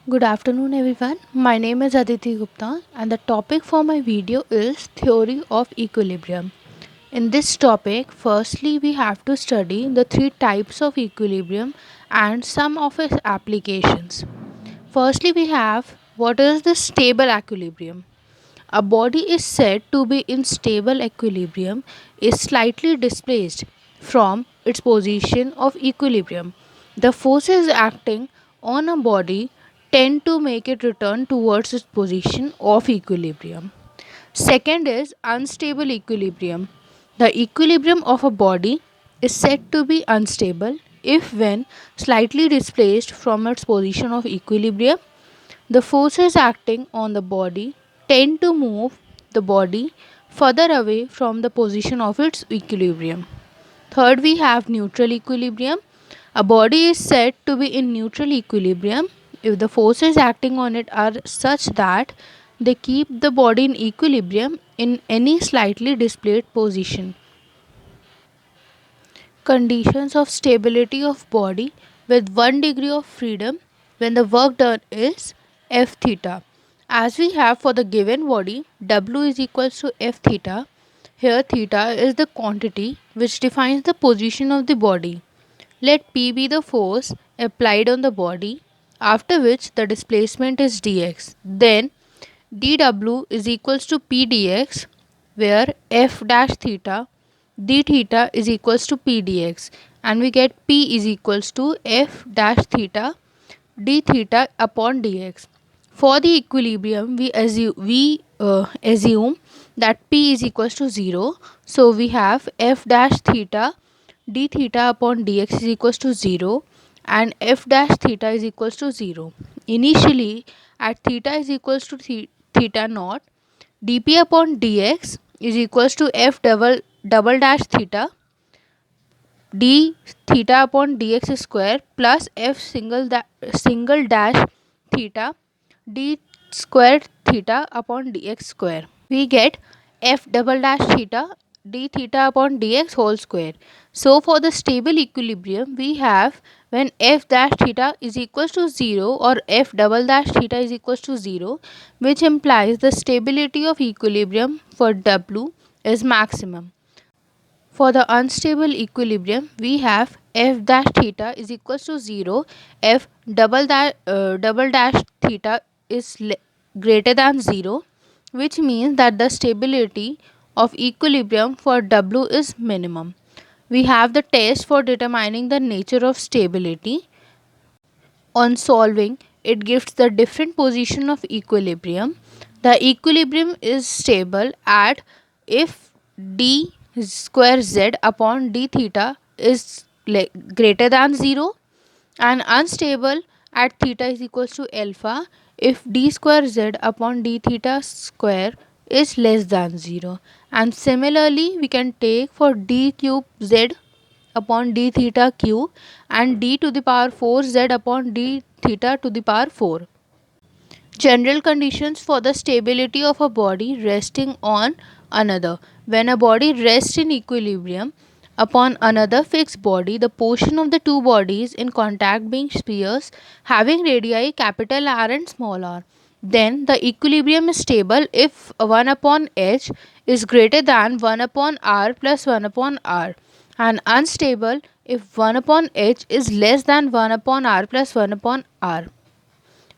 Good afternoon everyone. My name is Aditi Gupta and the topic for my video is theory of equilibrium. In this topic, firstly we have to study the three types of equilibrium and some of its applications. Firstly we have what is the stable equilibrium. A body is said to be in stable equilibrium is slightly displaced from its position of equilibrium. The forces acting on a body tend to make it return towards its position of equilibrium. Second is unstable equilibrium. The equilibrium of a body is said to be unstable if when slightly displaced from its position of equilibrium the forces acting on the body tend to move the body further away from the position of its equilibrium. Third, we have neutral equilibrium. A body is said to be in neutral equilibrium if the forces acting on it are such that they keep the body in equilibrium in any slightly displaced position. Conditions of stability of body with 1 degree of freedom when the work done is F theta. As we have for the given body, W is equals to F theta. Here theta is the quantity which defines the position of the body. Let P be the force applied on the body, after which the displacement is dx. Then dw is equals to p dx, where f dash theta d theta is equals to p dx, and we get p is equals to f dash theta d theta upon dx. For the equilibrium, we assume that p is equals to 0. So we have f dash theta d theta upon dx is equals to 0 and f dash theta is equals to 0. Initially, at theta is equals to theta naught, dp upon dx is equals to f double dash theta d theta upon dx square plus f single dash theta d square theta upon dx square. We get f double dash theta d theta upon dx whole square. So for the stable equilibrium we have when f dash theta is equals to 0 or f double dash theta is equals to 0, which implies the stability of equilibrium for W is maximum. For the unstable equilibrium, we have f dash theta is equals to 0, f double dash theta is greater than 0, which means that the stability of equilibrium for W is minimum. We have the test for determining the nature of stability. On solving, it gives the different position of equilibrium. The equilibrium is stable at if d square z upon d theta is greater than 0, and unstable at theta is equals to alpha if d square z upon d theta square is less than 0. And similarly we can take for d cube z upon d theta cube and d to the power 4 z upon d theta to the power 4. General conditions for the stability of a body resting on another. When a body rests in equilibrium upon another fixed body, the portion of the two bodies in contact being spheres having radii capital R and small r. Then the equilibrium is stable if 1 upon h is greater than 1 upon r plus 1 upon r, and unstable if 1 upon h is less than 1 upon r plus 1 upon r.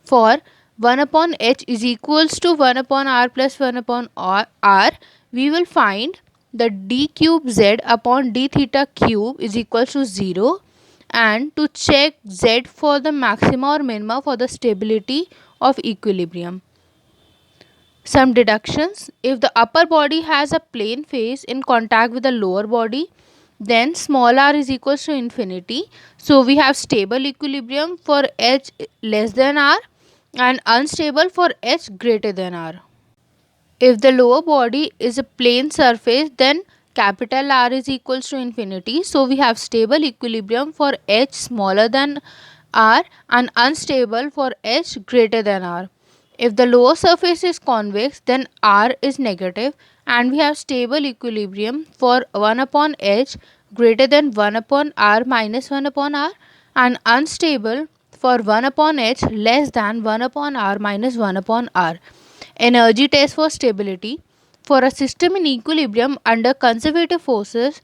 For 1 upon h is equals to 1 upon r plus 1 upon r, we will find that d cube z upon d theta cube is equals to 0, and to check z for the maxima or minima for the stability of equilibrium. Some deductions: if the upper body has a plane face in contact with the lower body, then small r is equals to infinity. So we have stable equilibrium for h less than r and unstable for h greater than r. If the lower body is a plane surface, then capital R is equals to infinity. So we have stable equilibrium for h smaller than r and unstable for h greater than r. If the lower surface is convex, then r is negative, and we have stable equilibrium for 1 upon h greater than 1 upon r minus 1 upon r, and unstable for 1 upon h less than 1 upon r minus 1 upon r. Energy test for stability. For a system in equilibrium under conservative forces,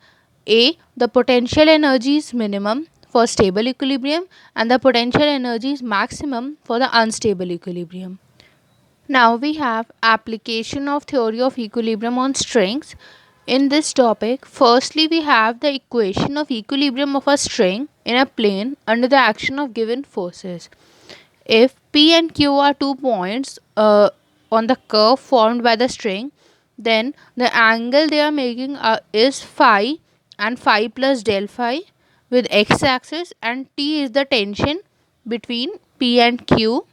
A. The potential energy is minimum for stable equilibrium and the potential energy is maximum for the unstable equilibrium. Now we have application of theory of equilibrium on strings. In this topic, firstly we have the equation of equilibrium of a string in a plane under the action of given forces. If P and Q are 2 points on the curve formed by the string, then the angle they are making is phi and phi plus del phi with x axis, and T is the tension between P and Q.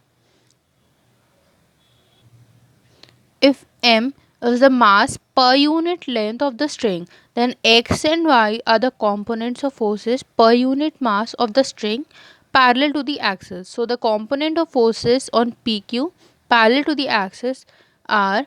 If m is the mass per unit length of the string, then x and y are the components of forces per unit mass of the string parallel to the axis. So the component of forces on PQ parallel to the axis are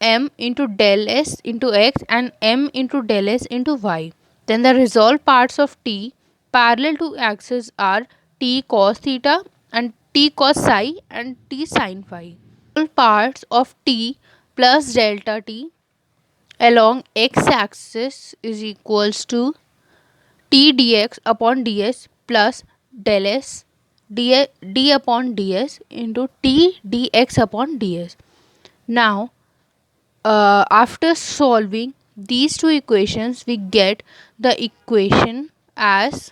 m into del s into x and m into del s into y. Then the resolved parts of t parallel to axis are t cos theta and t cos psi and t sin phi. All parts of t plus delta t along x-axis is equals to t dx upon ds plus del s d upon ds into t dx upon ds. Now, after solving these two equations, we get the equation as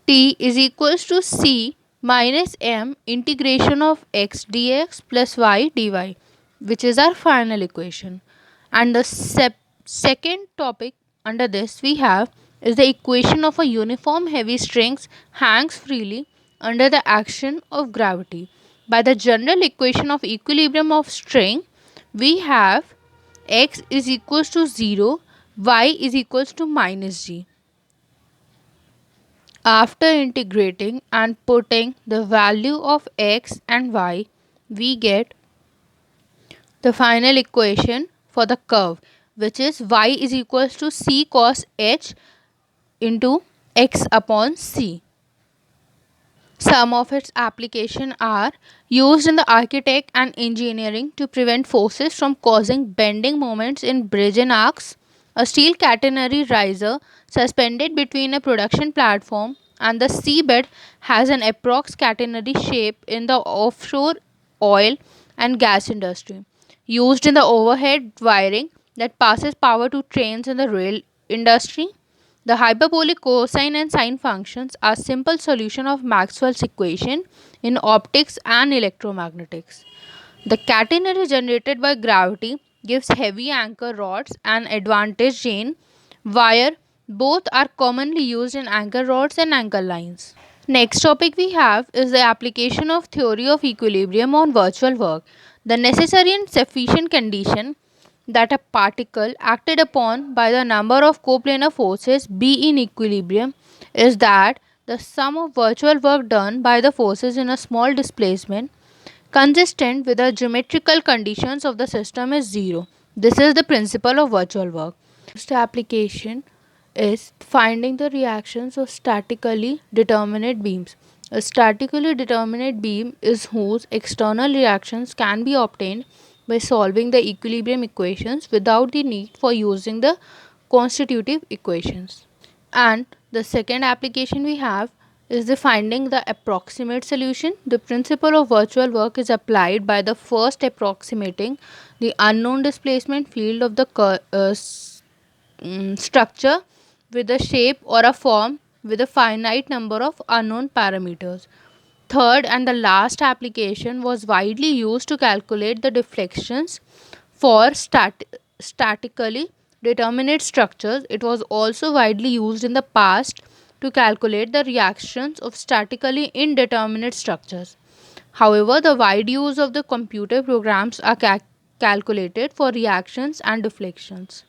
t is equals to c minus m integration of x dx plus y dy, which is our final equation. And the second topic under this we have is the equation of a uniform heavy strings hangs freely under the action of gravity. By the general equation of equilibrium of string, we have x is equals to 0, y is equals to minus g. After integrating and putting the value of x and y, we get the final equation for the curve, which is y is equals to c cos h into x upon c. Some of its applications are used in the architect and engineering to prevent forces from causing bending moments in bridge and arcs. A steel catenary riser suspended between a production platform and the seabed has an approx catenary shape in the offshore oil and gas industry, used in the overhead wiring that passes power to trains in the rail industry. The hyperbolic cosine and sine functions are simple solution of Maxwell's equation in optics and electromagnetics. The catenary generated by gravity gives heavy anchor rods and advantage chain wire. Both are commonly used in anchor rods and anchor lines. Next topic we have is the application of theory of equilibrium on virtual work. The necessary and sufficient condition that a particle acted upon by the number of coplanar forces be in equilibrium is that the sum of virtual work done by the forces in a small displacement consistent with the geometrical conditions of the system is zero. This is the principle of virtual work. Next application is finding the reactions of statically determinate beams. A statically determinate beam is whose external reactions can be obtained by solving the equilibrium equations without the need for using the constitutive equations. And the second application we have is the finding the approximate solution. The principle of virtual work is applied by the first approximating the unknown displacement field of the structure with a shape or a form with a finite number of unknown parameters. Third and the last application was widely used to calculate the deflections for statically determinate structures. It was also widely used in the past to calculate the reactions of statically indeterminate structures. However, the wide use of the computer programs are calculated for reactions and deflections.